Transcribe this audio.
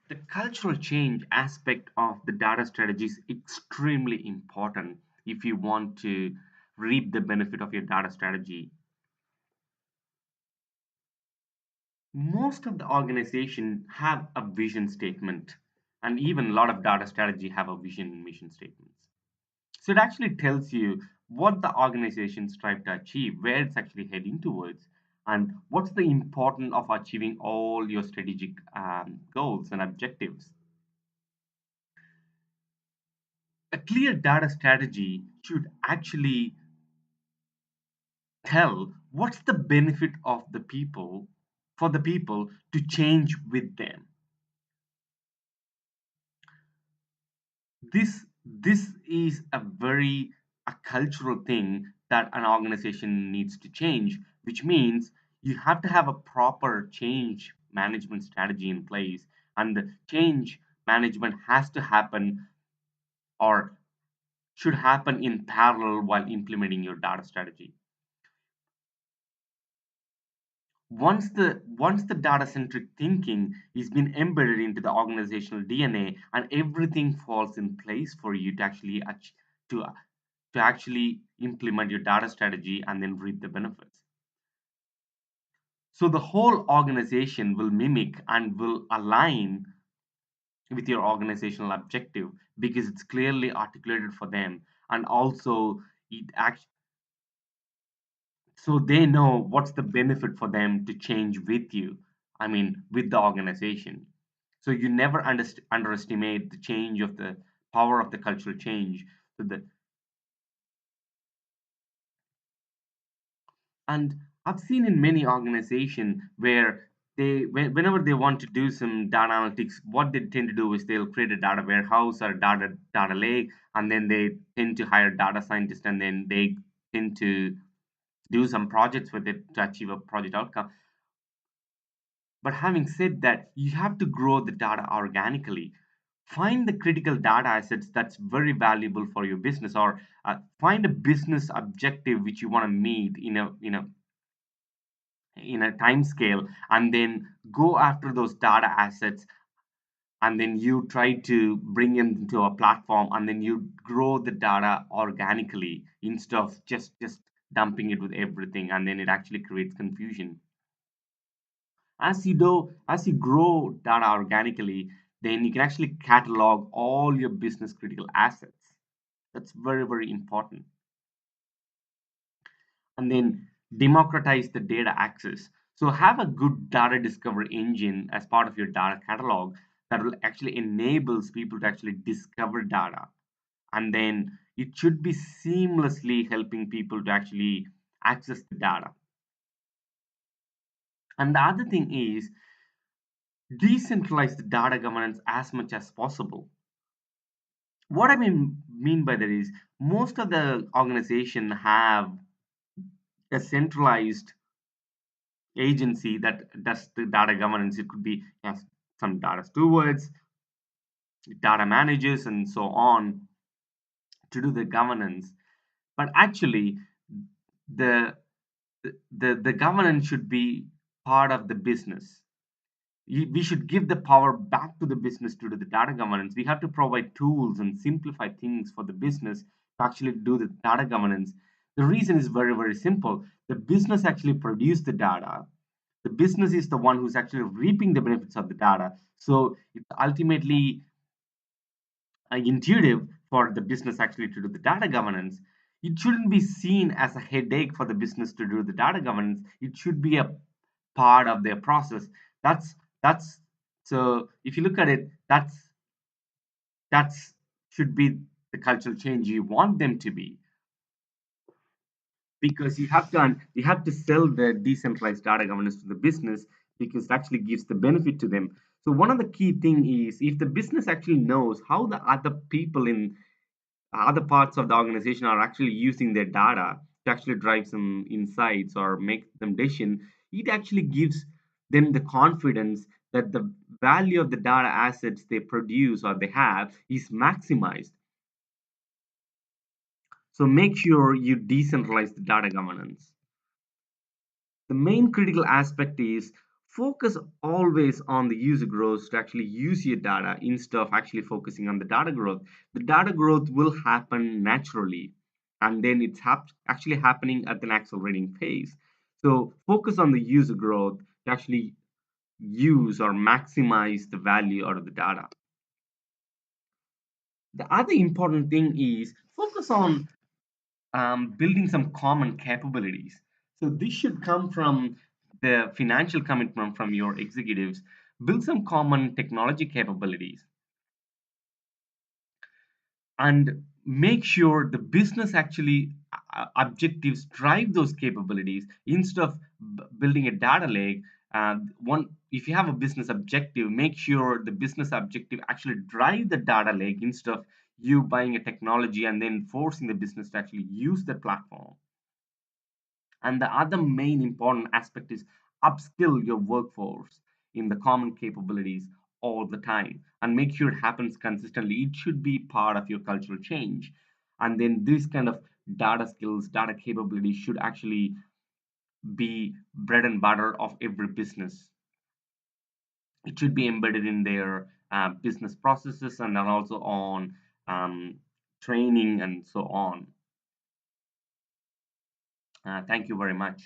The cultural change aspect of the data strategy is extremely important if you want to reap the benefit of your data strategy. Most of the organization have a vision statement, and even a lot of data strategy have a vision and mission statements. So it actually tells you what the organization strive to achieve, where it's actually heading towards, and what's the importance of achieving all your strategic goals and objectives. A clear data strategy should actually tell what's the benefit of the people for the people to change with them. This is a very a cultural thing that an organization needs to change, which means you have to have a proper change management strategy in place, and the change management has to happen or should happen in parallel while implementing your data strategy. Once the data centric thinking is been embedded into the organizational DNA, and everything falls in place for you to to to actually implement your data strategy and then reap the benefits. So the whole organization will mimic and will align with your organizational objective because it's clearly articulated for them, and also it act so they know what's the benefit for them to change with you. I mean, with the organization. So you never underestimate the change of the power of the cultural change. So the And I've seen in many organizations where whenever they want to do some data analytics, what they tend to do is they'll create a data warehouse or data lake, and then they tend to hire data scientists, and then they tend to do some projects with it to achieve a project outcome. But having said that, you have to grow the data organically. Find the critical data assets that's very valuable for your business, or find a business objective which you want to meet in a time scale, and then go after those data assets, and then you try to bring them into a platform, and then you grow the data organically instead of just dumping it with everything, and then it actually creates confusion. As you grow data organically, then you can actually catalog all your business critical assets. That's very, very important. And then democratize the data access. So have a good data discovery engine as part of your data catalog that will actually enables people to actually discover data. And then it should be seamlessly helping people to actually access the data. And the other thing is decentralize the data governance as much as possible. What I mean by that is most of the organization have a centralized agency that does the data governance. It could be yes, some data stewards, data managers, and so on to do the governance. But actually, the the governance should be part of the business. We should give the power back to the business to do the data governance. We have to provide tools and simplify things for the business to actually do the data governance. The reason is very, very simple. The business actually produce the data. The business is the one who's actually reaping the benefits of the data. So it's ultimately intuitive for the business actually to do the data governance. It shouldn't be seen as a headache for the business to do the data governance. It should be a part of their process. That's so if you look at it, that's should be the cultural change you want them to be, because you have to sell the decentralized data governance to the business because it actually gives the benefit to them. So one of the key thing is if the business actually knows how the other people in other parts of the organization are actually using their data to actually drive some insights or make them decision, it actually gives them the confidence that the value of the data assets they produce or they have is maximized. So make sure you decentralize the data governance. The main critical aspect is Focus always on the user growth to actually use your data instead of actually focusing on the data growth. The data growth will happen naturally, and then it's actually happening at an accelerating pace. So focus on the user growth to actually use or maximize the value out of the data. The other important thing is focus on building some common capabilities. So this should come from the financial commitment from your executives. Build some common technology capabilities and make sure the business actually objectives drive those capabilities instead of building a data lake. One, if you have a business objective, make sure the business objective actually drive the data lake instead of you buying a technology and then forcing the business to actually use the platform. And the other main important aspect is upskill your workforce in the common capabilities all the time and make sure it happens consistently. It should be part of your cultural change. And then this kind of data skills, data capabilities should actually be bread and butter of every business. It should be embedded in their business processes and then also on training and so on. Thank you very much.